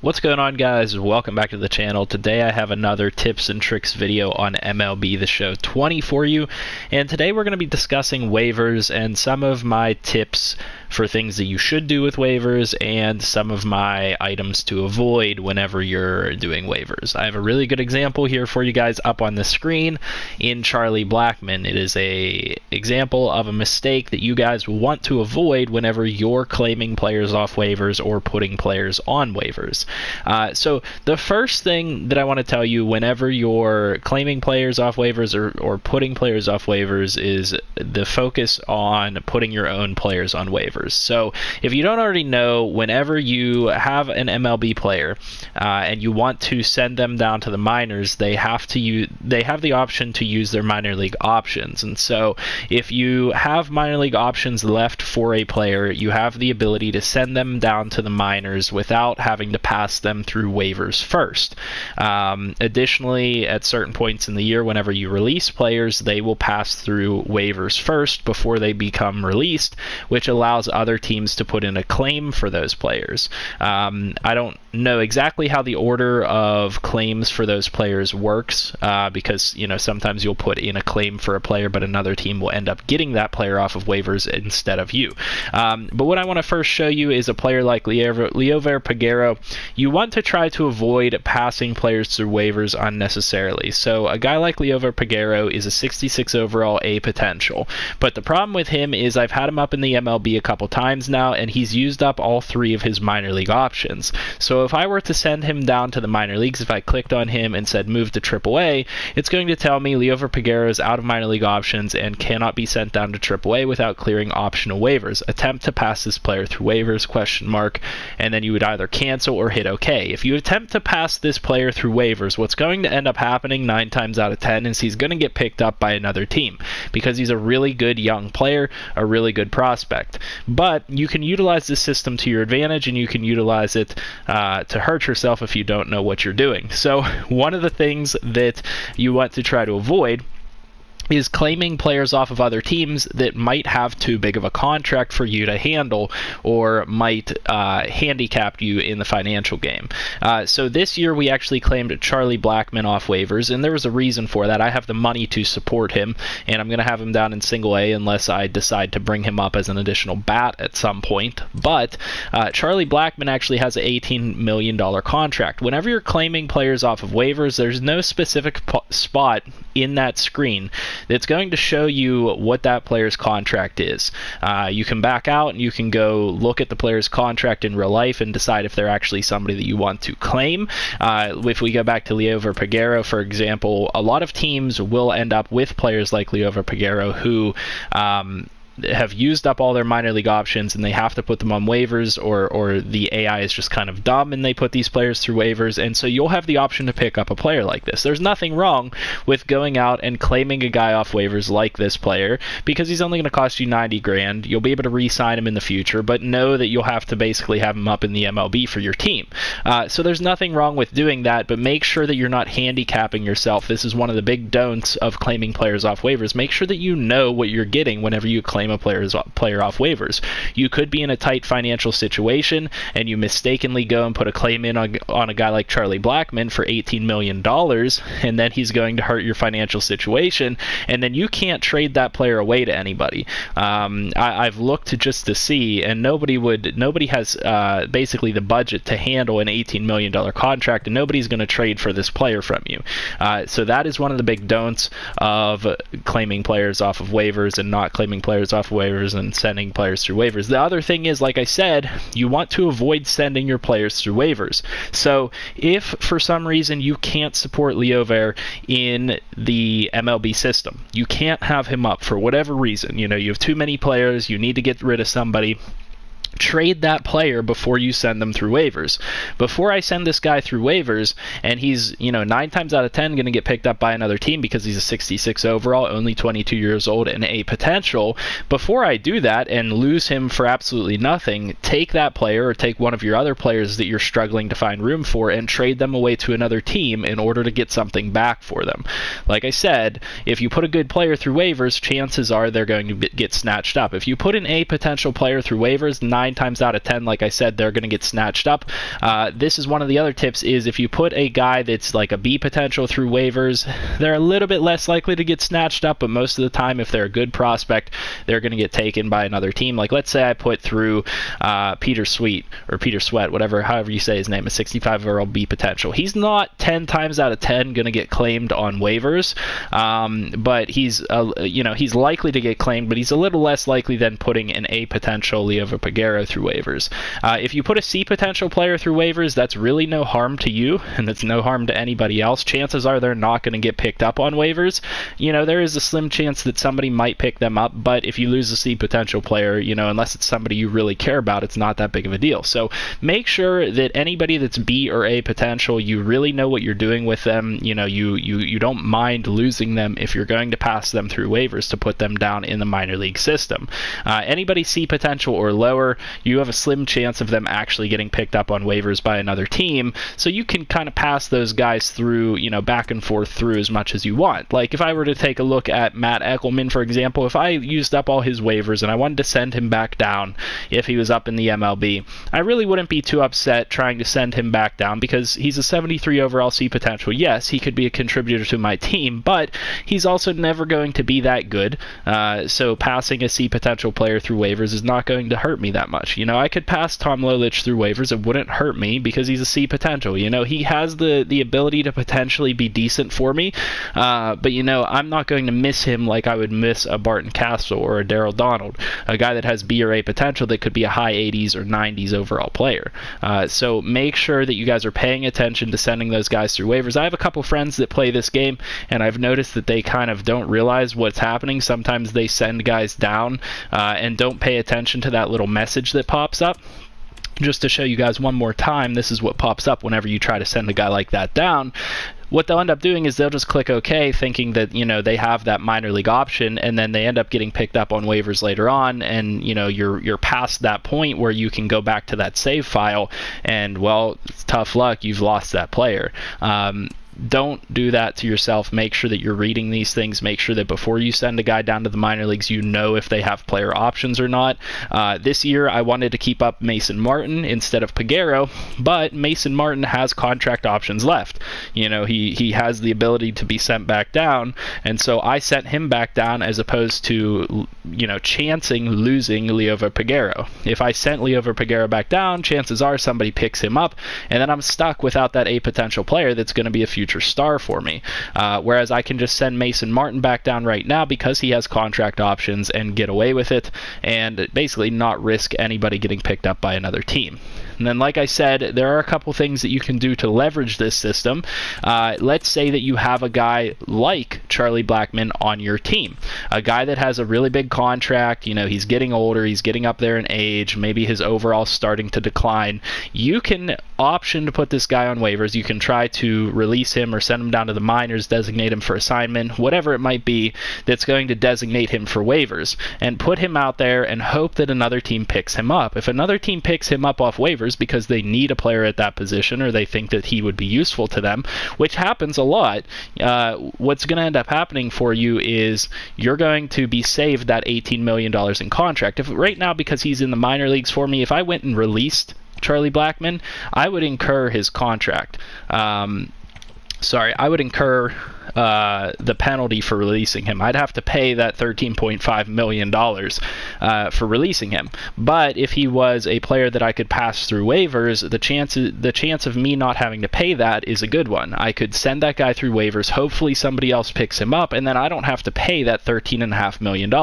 What's going on, guys? Welcome back to the channel. Today I have another tips and tricks video on MLB The Show 20 for you, and today we're going to be discussing waivers and some of my tips for things that you should do with waivers and some of my items to avoid whenever you're doing waivers. I have a really good example here for you guys up on the screen in Charlie Blackmon. It is a example of a mistake that you guys want to avoid whenever you're claiming players off waivers or putting players on waivers. So the first thing that I want to tell you whenever you're claiming players off waivers or putting players off waivers is the focus on putting your own players on waivers. So if you don't already know, whenever you have an MLB player and you want to send them down to the minors, they have the option to use their minor league options. And so if you have minor league options left for a player, you have the ability to send them down to the minors without having to pass them through waivers first. Additionally, at certain points in the year, whenever you release players, they will pass through waivers first before they become released, which allows other teams to put in a claim for those players. I don't know exactly how the order of claims for those players works, because sometimes you'll put in a claim for a player, but another team will end up getting that player off of waivers instead of you. But what I want to first show you is a player like Liover Peguero. You want to try to avoid passing players through waivers unnecessarily. So a guy like Liover Peguero is a 66 overall A potential, but the problem with him is I've had him up in the MLB a couple times now, and he's used up all three of his minor league options. So if I were to send him down to the minor leagues, if I clicked on him and said move to AAA, it's going to tell me Liover Peguero is out of minor league options and cannot be sent down to AAA without clearing optional waivers. Attempt to pass this player through waivers, ? And then you would either cancel or hit OK. If you attempt to pass this player through waivers, what's going to end up happening 9 times out of 10 is he's going to get picked up by another team because he's a really good young player, a really good prospect. But you can utilize this system to your advantage, and you can utilize it to hurt yourself if you don't know what you're doing. So one of the things that you want to try to avoid is claiming players off of other teams that might have too big of a contract for you to handle or might handicap you in the financial game. So this year we actually claimed Charlie Blackmon off waivers, and there was a reason for that. I have the money to support him, and I'm going to have him down in single A unless I decide to bring him up as an additional bat at some point. But Charlie Blackmon actually has an $18 million contract. Whenever you're claiming players off of waivers, there's no specific spot in that screen that's going to show you what that player's contract is. You can back out and you can go look at the player's contract in real life and decide if they're actually somebody that you want to claim. If we go back to Liover Peguero, for example, a lot of teams will end up with players like Liover Peguero who have used up all their minor league options and they have to put them on waivers, or the AI is just kind of dumb and they put these players through waivers, and so you'll have the option to pick up a player like this. There's nothing wrong with going out and claiming a guy off waivers like this player because he's only going to cost you 90 grand. You'll be able to re-sign him in the future, but know that you'll have to basically have him up in the MLB for your team. So there's nothing wrong with doing that, but make sure that you're not handicapping yourself. This is one of the big don'ts of claiming players off waivers. Make sure that you know what you're getting whenever you claim a player off waivers. You could be in a tight financial situation and you mistakenly go and put a claim in on a guy like Charlie Blackmon for $18 million, and then he's going to hurt your financial situation, and then you can't trade that player away to anybody. I've looked just to see, and nobody has basically the budget to handle an $18 million contract, and nobody's going to trade for this player from you. So that is one of the big don'ts of claiming players off of waivers and not claiming players off of waivers and sending players through waivers. The other thing is, like I said, you want to avoid sending your players through waivers. So if for some reason you can't support Liover in the MLB system, you can't have him up for whatever reason, you have too many players, you need to get rid of somebody, trade that player before you send them through waivers. Before I send this guy through waivers and he's 9 times out of 10 going to get picked up by another team because he's a 66 overall, only 22 years old, and a potential, before I do that and lose him for absolutely nothing, take that player or take one of your other players that you're struggling to find room for and trade them away to another team in order to get something back for them. Like I said, if you put a good player through waivers, chances are they're going to get snatched up. If you put an A potential player through waivers, 9 times out of 10, like I said, they're going to get snatched up. This is one of the other tips, is if you put a guy that's like a B potential through waivers, they're a little bit less likely to get snatched up, but most of the time, if they're a good prospect, they're going to get taken by another team. Like, let's say I put through Peter Sweat, however you say his name, a 65 overall B potential. He's not 10 times out of 10 going to get claimed on waivers, but he's likely to get claimed, but he's a little less likely than putting an A potential Liover Peguero through waivers. If you put a C potential player through waivers, that's really no harm to you, and that's no harm to anybody else. Chances are they're not going to get picked up on waivers. There is a slim chance that somebody might pick them up, but if you lose a C potential player, unless it's somebody you really care about, it's not that big of a deal. So make sure that anybody that's B or A potential, you really know what you're doing with them. You don't mind losing them if you're going to pass them through waivers to put them down in the minor league system. Anybody C potential or lower, you have a slim chance of them actually getting picked up on waivers by another team, so you can kind of pass those guys through, back and forth through as much as you want. Like, if I were to take a look at Matt Eckelman, for example, if I used up all his waivers and I wanted to send him back down if he was up in the MLB, I really wouldn't be too upset trying to send him back down, because he's a 73 overall C potential. Yes, he could be a contributor to my team, but he's also never going to be that good, so passing a C potential player through waivers is not going to hurt me that much. I could pass Tom Lolich through waivers, it wouldn't hurt me because he's a C potential. He has the ability to potentially be decent for me, but I'm not going to miss him like I would miss a Barton Castle or a Darryl Donald, a guy that has B or A potential that could be a high 80s or 90s overall player. So make sure that you guys are paying attention to sending those guys through waivers. I have a couple friends that play this game, and I've noticed that they kind of don't realize what's happening. Sometimes they send guys down and don't pay attention to that little message that pops up. Just to show you guys one more time, this is what pops up whenever you try to send a guy like that down. What they'll end up doing is they'll just click OK, thinking that they have that minor league option, and then they end up getting picked up on waivers later on, and you're past that point where you can go back to that save file, and well, it's tough luck, you've lost that player. Don't do that to yourself. Make sure that you're reading these things. Make sure that before you send a guy down to the minor leagues, you know if they have player options or not. This year, I wanted to keep up Mason Martin instead of Peguero, but Mason Martin has contract options left. He has the ability to be sent back down, and so I sent him back down as opposed to chancing losing Liover Peguero. If I sent Liover Peguero back down, chances are somebody picks him up, and then I'm stuck without that A potential player that's going to be a future star for me. Whereas I can just send Mason Martin back down right now because he has contract options and get away with it, and basically not risk anybody getting picked up by another team. And then, like I said, there are a couple things that you can do to leverage this system. Let's say that you have a guy like Charlie Blackmon on your team, a guy that has a really big contract. He's getting older, he's getting up there in age, maybe his overall starting to decline. You can option to put this guy on waivers. You can try to release him or send him down to the minors, designate him for assignment, whatever it might be that's going to designate him for waivers, and put him out there and hope that another team picks him up. If another team picks him up off waivers because they need a player at that position or they think that he would be useful to them, which happens a lot, what's going to end up happening for you is you're going to be saved that $18 million in contract. If right now, because he's in the minor leagues for me, if I went and released Charlie Blackmon, I would incur his contract. I would incur the penalty for releasing him. I'd have to pay that $13.5 million for releasing him. But if he was a player that I could pass through waivers, the chance of me not having to pay that is a good one. I could send that guy through waivers, hopefully somebody else picks him up, and then I don't have to pay that $13.5 million.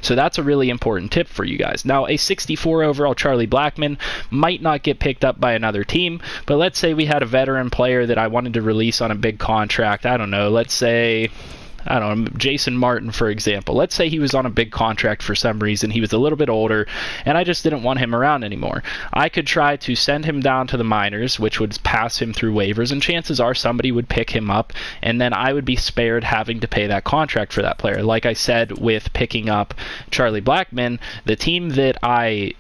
So that's a really important tip for you guys. Now, a 64 overall Charlie Blackmon might not get picked up by another team, but let's say we had a veteran player that I wanted to release on a big contract. I don't know, let's say, Jason Martin, for example. Let's say he was on a big contract for some reason. He was a little bit older, and I just didn't want him around anymore. I could try to send him down to the minors, which would pass him through waivers, and chances are somebody would pick him up, and then I would be spared having to pay that contract for that player. Like I said with picking up Charlie Blackmon, the team that I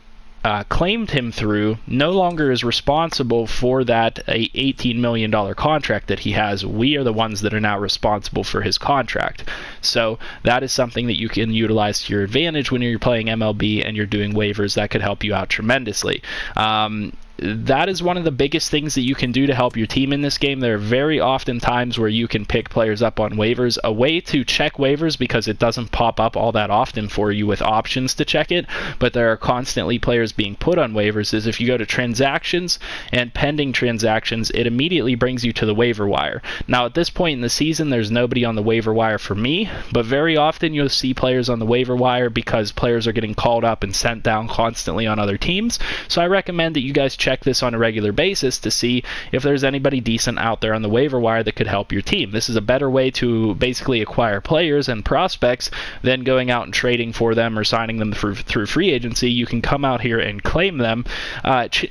claimed him through no longer is responsible for that $18 million contract that he has. We are the ones that are now responsible for his contract. So that is something that you can utilize to your advantage when you're playing MLB and you're doing waivers. That could help you out tremendously. That is one of the biggest things that you can do to help your team in this game. There are very often times where you can pick players up on waivers. A way to check waivers, because it doesn't pop up all that often for you with options to check it, but there are constantly players being put on waivers, is if you go to transactions and pending transactions, it immediately brings you to the waiver wire. Now at this point in the season, there's nobody on the waiver wire for me, but very often you'll see players on the waiver wire because players are getting called up and sent down constantly on other teams. So I recommend that you guys check this on a regular basis to see if there's anybody decent out there on the waiver wire that could help your team. This is a better way to basically acquire players and prospects than going out and trading for them or signing them through free agency. You can come out here and claim them.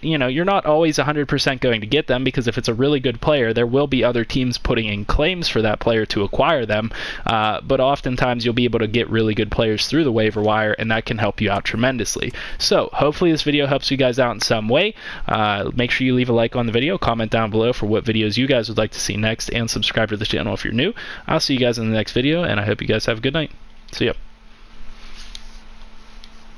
You're not always 100% going to get them, because if it's a really good player, there will be other teams putting in claims for that player to acquire them, but oftentimes you'll be able to get really good players through the waiver wire, and that can help you out tremendously. So hopefully this video helps you guys out in some way. Make sure you leave a like on the video, comment down below for what videos you guys would like to see next, and subscribe to the channel if you're new. I'll see you guys in the next video, and I hope you guys have a good night. See ya.